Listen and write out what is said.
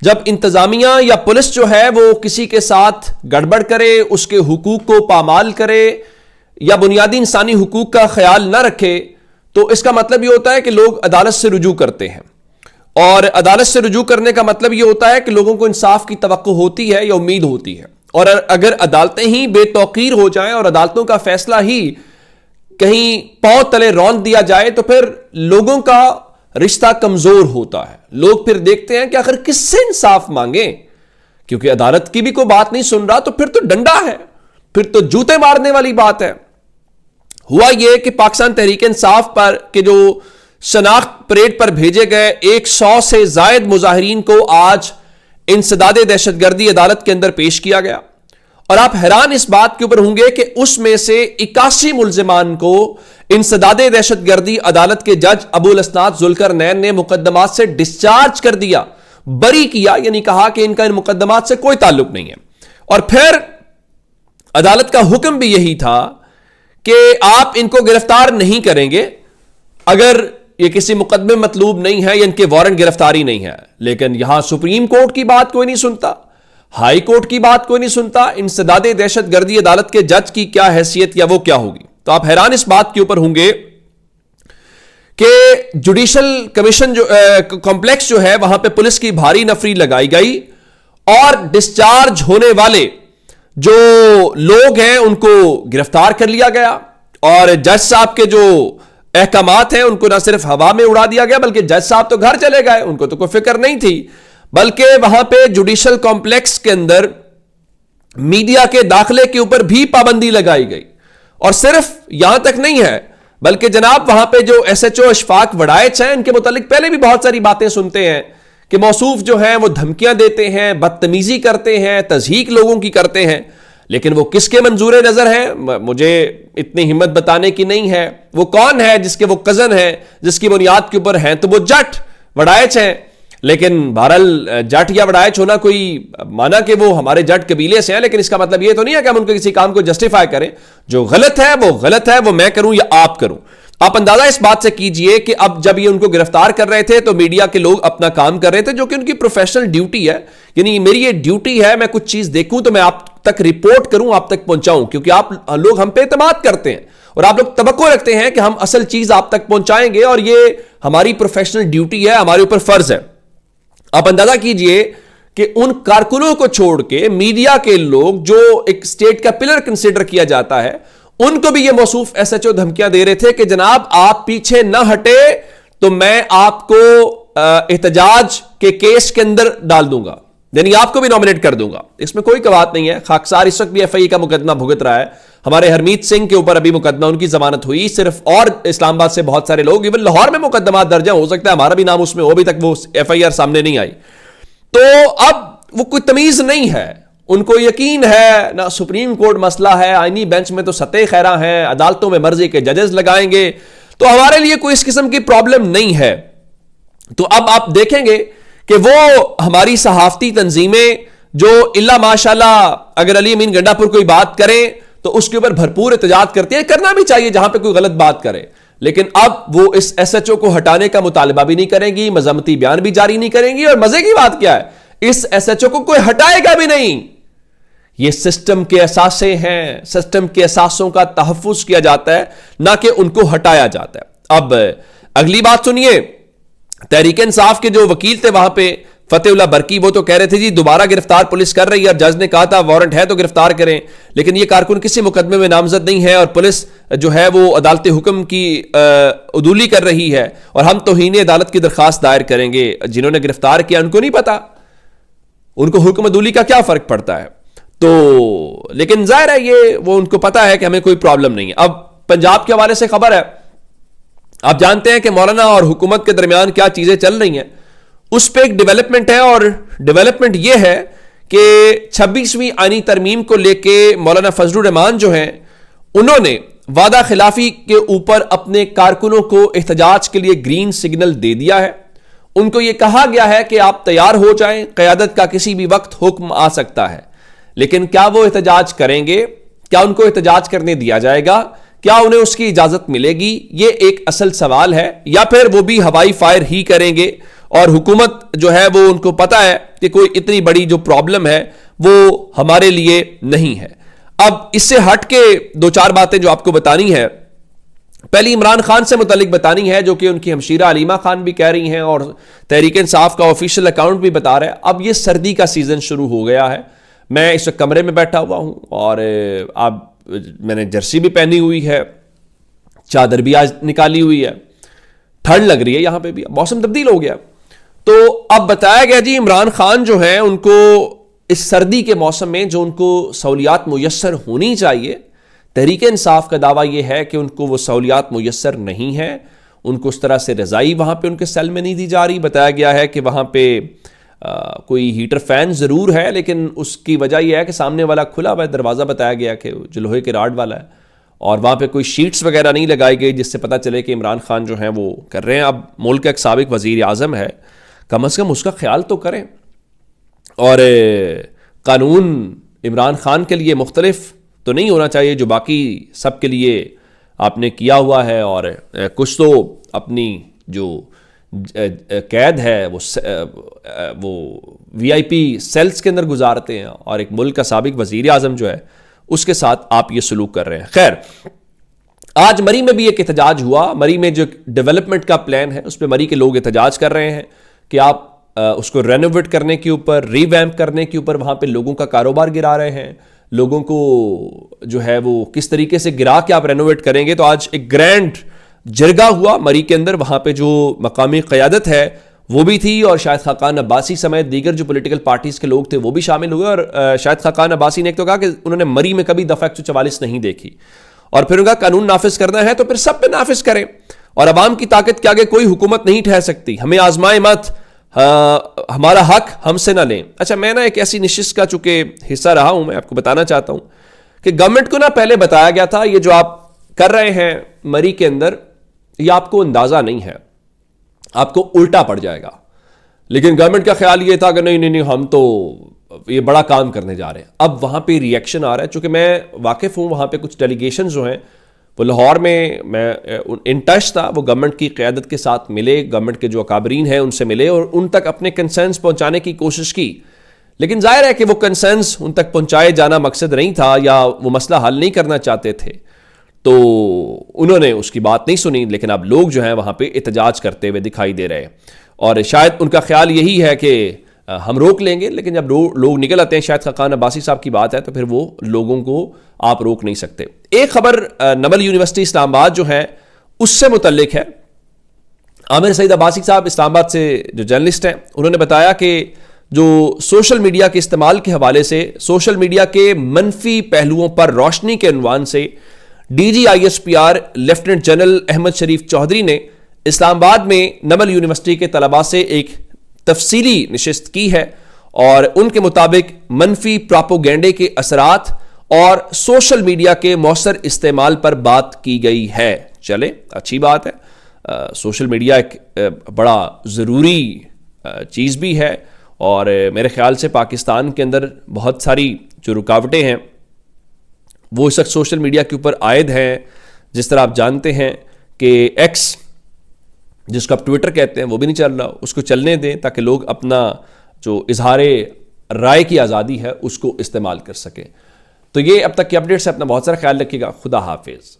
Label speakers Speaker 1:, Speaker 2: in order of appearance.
Speaker 1: जब इंतजामिया या पुलिस जो है वो किसी के साथ गड़बड़ करे, उसके हुकूक को पामाल करे या बुनियादी इंसानी हुकूक का ख्याल ना रखे, तो इसका मतलब यह होता है कि लोग अदालत से रुजू करते हैं। और अदालत से रुजू करने का मतलब यह होता है कि लोगों को इंसाफ की तवक्को होती है या उम्मीद होती है। और अगर अदालतें ही बेतौकीर हो जाएं और अदालतों का फैसला ही कहीं पांव तले रौंद दिया जाए, तो फिर लोगों का रिश्ता कमजोर होता है। लोग फिर देखते हैं कि आखिर किससे इंसाफ मांगे, क्योंकि अदालत की भी कोई बात नहीं सुन रहा, तो फिर तो डंडा है, फिर तो जूते मारने वाली बात है। हुआ यह कि पाकिस्तान तहरीक इंसाफ पर के जो शनाख्त परेड पर भेजे गए 100 से जायद मुजाहिरीन को आज इंसदादे दहशतगर्दी अदालत के अंदर पेश किया गया। और आप हैरान इस बात के ऊपर होंगे कि उसमें से 81 मुल्जिमान को इंसदादे दहशतगर्दी अदालत के जज अबुल असनाद जुल्करनैन ने मुकदमात से डिस्चार्ज कर दिया, बरी किया, यानी कहा कि इनका इन मुकदमात से कोई ताल्लुक नहीं है। और फिर अदालत का हुक्म भी यही था कि आप इनको गिरफ्तार नहीं करेंगे अगर ये किसी मुकदमे मतलूब नहीं है या इनके वारंट गिरफ्तारी नहीं है। लेकिन यहां सुप्रीम कोर्ट की बात कोई नहीं सुनता, हाई कोर्ट की बात कोई नहीं सुनता, इंसदादे दहशतगर्दी अदालत के जज की क्या हैसियत या वो क्या होगी। तो आप हैरान इस बात के ऊपर होंगे कि जुडिशल कमीशन जो कॉम्प्लेक्स जो है वहां पे पुलिस की भारी नफरी लगाई गई और डिस्चार्ज होने वाले जो लोग हैं उनको गिरफ्तार कर लिया गया। और जज साहब के जो अहकामात हैं उनको ना सिर्फ हवा में उड़ा दिया गया, बल्कि जज साहब तो घर चले गए, उनको तो कोई फिक्र नहीं थी। बल्कि वहां पे जुडिशल कॉम्प्लेक्स के अंदर मीडिया के दाखिले के ऊपर भी पाबंदी लगाई गई। और सिर्फ यहां तक नहीं है, बल्कि जनाब वहां पे जो SHO अशफाक वड़ाइच हैं, इनके मुतालिक पहले भी बहुत सारी बातें सुनते हैं कि मौसूफ जो हैं वो धमकियां देते हैं, बदतमीजी करते हैं, तज़हीक लोगों की करते हैं। लेकिन वो किसके मंजूर नजर है मुझे इतनी हिम्मत बताने की नहीं है। वो कौन है जिसके वो कजन है, जिसकी बुनियाद के ऊपर है तो वो जट वड़ाइच हैं। लेकिन बहरहाल जट या वड़ाइच होना कोई माना कि वो हमारे जट कबीले से हैं, लेकिन इसका मतलब ये तो नहीं है कि हम उनके किसी काम को जस्टिफाई करें। जो गलत है वो गलत है, वो मैं करूं या आप करूं। आप अंदाजा इस बात से कीजिए कि अब जब ये उनको गिरफ्तार कर रहे थे तो मीडिया के लोग अपना काम कर रहे थे, जो कि उनकी प्रोफेशनल ड्यूटी है। यानी मेरी ये ड्यूटी है, मैं कुछ चीज देखूं तो मैं आप तक रिपोर्ट करूं, आप तक पहुंचाऊं, क्योंकि आप लोग हम पे एतमाद करते हैं और आप लोग तवक्को रखते हैं कि हम असल चीज आप तक पहुंचाएंगे, और ये हमारी प्रोफेशनल ड्यूटी है, हमारे ऊपर फर्ज है। आप अंदाजा कीजिए कि उन कारकुनों को छोड़ के मीडिया के लोग, जो एक स्टेट का पिलर कंसिडर किया जाता है, उनको भी ये मौसूफ SHO धमकियां दे रहे थे कि जनाब आप पीछे न हटे तो मैं आपको एहतजाज के केस के अंदर डाल दूंगा, यानी आपको भी नॉमिनेट कर दूंगा। इसमें कोई बात नहीं है। खाकसार इस वक्त भी FIA का मुकदमा भुगत रहा है। हमारे हरमीत सिंह के ऊपर अभी मुकदमा, उनकी जमानत हुई सिर्फ, और इस्लामाबाद से बहुत सारे लोग, इवन लाहौर में मुकदमा दर्ज है, हो सकता है हमारा भी नाम उसमें हो, अभी तक वो FIR सामने नहीं आई। तो अब वो कोई तमीज नहीं है, उनको यकीन है ना सुप्रीम कोर्ट मसला है, आईनी बेंच में तो सतह खैरा है, अदालतों में मर्जी के जजेस लगाएंगे, तो हमारे लिए कोई इस किस्म की प्रॉब्लम नहीं है। तो अब आप देखेंगे कि वो हमारी सहाफती तंजीमें जो इल्ला माशाल्लाह अगर अली अमीन गंडापुर कोई बात करें तो उसके ऊपर भरपूर एहतजाज करती है, करना भी चाहिए जहां पे कोई गलत बात करे। लेकिन अब वो इस SHO को हटाने का मुतालबा भी नहीं करेंगी, मजम्मती बयान भी जारी नहीं करेंगी, और मजे की बात क्या है, इस SHO को कोई हटाएगा भी नहीं। ये सिस्टम के असासे हैं, सिस्टम के असासों का तहफ्फुज किया जाता है, ना कि उनको हटाया जाता है। अब अगली बात सुनिए, तहरीक इंसाफ के जो वकील थे वहां पे फतेहुल्लाह बरकी, वो तो कह रहे थे जी दोबारा गिरफ्तार पुलिस कर रही है, और जज ने कहा था वारंट है तो गिरफ्तार करें। लेकिन ये कारकुन किसी मुकदमे में नामजद नहीं है और पुलिस जो है वो अदालत हुक्म की उदूली कर रही है, और हम तौहीन अदालत की दरखास्त दायर करेंगे। जिन्होंने गिरफ्तार किया उनको नहीं पता, उनको हुक्म उदूली का क्या फर्क पड़ता है। तो लेकिन जाहिर है ये वो उनको पता है कि हमें कोई प्रॉब्लम नहीं है। अब पंजाब के हवाले से खबर है, आप जानते हैं कि मौलाना और हुकूमत के दरमियान क्या चीजें चल रही हैं, उस पर एक डेवलपमेंट है। और डेवलपमेंट यह है कि 26वीं आईनी तरमीम को लेके मौलाना फजलुर रहमान जो हैं उन्होंने वादा खिलाफी के ऊपर अपने कारकुनों को एहतजाज के लिए ग्रीन सिग्नल दे दिया है। उनको यह कहा गया है कि आप तैयार हो जाएं, क़यादत का किसी भी वक्त हुक्म आ सकता है। लेकिन क्या वो एहतजाज करेंगे, क्या उनको एहतजाज करने दिया जाएगा, क्या उन्हें उसकी इजाजत मिलेगी, ये एक असल सवाल है, या फिर वो भी हवाई फायर ही करेंगे और हुकूमत जो है वो उनको पता है कि कोई इतनी बड़ी जो प्रॉब्लम है वो हमारे लिए नहीं है। अब इससे हट के दो चार बातें जो आपको बतानी है, पहली इमरान खान से मुतालिक बतानी है, जो कि उनकी हमशीरा अलीमा खान भी कह रही हैं और तहरीक इंसाफ का ऑफिशियल अकाउंट भी बता रहा है। अब ये सर्दी का सीजन शुरू हो गया है। मैं इस कमरे में बैठा हुआ हूं और अब मैंने जर्सी भी पहनी हुई है, चादर भी आज निकाली हुई है, ठंड लग रही है, यहां पे भी मौसम तब्दील हो गया। तो अब बताया गया जी इमरान खान जो है उनको इस सर्दी के मौसम में जो उनको सहूलियात मुयस्सर होनी चाहिए, तहरीक इंसाफ का दावा यह है कि उनको वो सहूलियात मुयस्सर नहीं है। उनको उस तरह से रज़ाई वहाँ पे उनके सेल में नहीं दी जा रही। बताया गया है कि वहाँ पे कोई हीटर फैन ज़रूर है, लेकिन उसकी वजह यह है कि सामने वाला खुला हुआ दरवाज़ा, बताया गया कि जो लोहे के राड वाला है, और वहाँ पे कोई शीट्स वगैरह नहीं लगाई गई जिससे पता चले कि इमरान खान जो हैं वो कर रहे हैं। अब मुल्क का एक साबिक वज़ीर आज़म है, कम अज़ कम उसका ख्याल तो करें। और कानून इमरान खान के लिए मुख्तलिफ तो नहीं होना चाहिए जो बाकी सब के लिए आपने किया हुआ है, और कुछ तो अपनी जो कैद है वो VIP सेल्स के अंदर गुजारते हैं, और एक मुल्क का साबिक वज़ीर आज़म जो है उसके साथ आप ये सलूक कर रहे हैं। खैर, आज मरी में भी एक एहतजाज हुआ। मरी में जो डेवलपमेंट का प्लान है उस पर मरी के लोग एहतजाज कर रहे हैं कि आप उसको रेनोवेट करने के ऊपर, रिवैम्प करने के ऊपर वहाँ पे लोगों का कारोबार गिरा रहे हैं। लोगों को जो है वो किस तरीके से गिरा के आप रेनोवेट करेंगे। तो आज एक ग्रैंड जरगा हुआ मरी के अंदर, वहाँ पे जो मकामी क़यादत है वो भी थी, और शाहिद खाकान अब्बासी समेत दीगर जो पॉलिटिकल पार्टीज़ के लोग थे वो भी शामिल हुए। और शाहिद खाकान अब्बासी ने एक तो कहा कि उन्होंने मरी में कभी दफ़ा 144 नहीं देखी, और फिर उनका कानून नाफिज करना है तो फिर सब पे नाफिज करें, और अवाम की ताकत के आगे कोई हुकूमत नहीं ठहर सकती। हमें आजमाए मत, हमारा हक हमसे ना लें। अच्छा, मैं ना एक ऐसी नशिस्त का चूंकि हिस्सा रहा हूं, मैं आपको बताना चाहता हूं कि गवर्नमेंट को ना पहले बताया गया था ये जो आप कर रहे हैं मरी के अंदर, ये आपको अंदाजा नहीं है, आपको उल्टा पड़ जाएगा। लेकिन गवर्नमेंट का ख्याल ये था कि नहीं नहीं नहीं, हम तो ये बड़ा काम करने जा रहे हैं। अब वहां पे रिएक्शन आ रहा है, चूंकि मैं वाकिफ हूं, वहां पे कुछ डेलीगेशन जो हैं वो लाहौर में, मैं इन टच था, वो गवर्नमेंट की क़यादत के साथ मिले, गवर्नमेंट के जो अकाबरीन हैं उनसे मिले और उन तक अपने कंसर्न्स पहुंचाने की कोशिश की। लेकिन जाहिर है कि वो कंसर्न्स उन तक पहुंचाए जाना मकसद नहीं था, या वो मसला हल नहीं करना चाहते थे, तो उन्होंने उसकी बात नहीं सुनी। लेकिन अब लोग जो हैं वहाँ पे एहतजाज करते हुए दिखाई दे रहे हैं, और शायद उनका ख्याल यही है कि हम रोक लेंगे। लेकिन जब लोग निकल आते हैं, शायद खाकान अब्बासी साहब की बात है, तो फिर वो लोगों को आप रोक नहीं सकते। एक खबर नमल यूनिवर्सिटी इस्लामाबाद जो है उससे मुतल्लिक है। आमिर सईद अब्बासी साहब इस्लामाबाद से जो जर्नलिस्ट हैं, उन्होंने बताया कि जो सोशल मीडिया के इस्तेमाल के हवाले से, सोशल मीडिया के मनफी पहलुओं पर रोशनी के उन्वान से DG ISPR lieutenant general Ahmed Sharif Chaudhry ने इस्लामाबाद में नमल यूनिवर्सिटी के तलबा से एक तफसीली नशिस्त की है, और उनके मुताबिक मनफी प्रोपोगेंडे के असरात और सोशल मीडिया के मौसर इस्तेमाल पर बात की गई है। चले, अच्छी बात है। सोशल मीडिया एक बड़ा ज़रूरी चीज़ भी है, और मेरे ख्याल से पाकिस्तान के अंदर बहुत सारी जो रुकावटें हैं वो इस वक्त सोशल मीडिया के ऊपर आयद हैं। जिस तरह आप जानते हैं कि X, जिसको आप ट्विटर कहते हैं, वो भी नहीं चल रहा, उसको चलने दें ताकि लोग अपना जो इजहार राय की आज़ादी है उसको इस्तेमाल कर सकें। तो ये अब तक की अपडेट्स है। अपना बहुत सारा ख्याल रखिएगा। खुदा हाफिज़।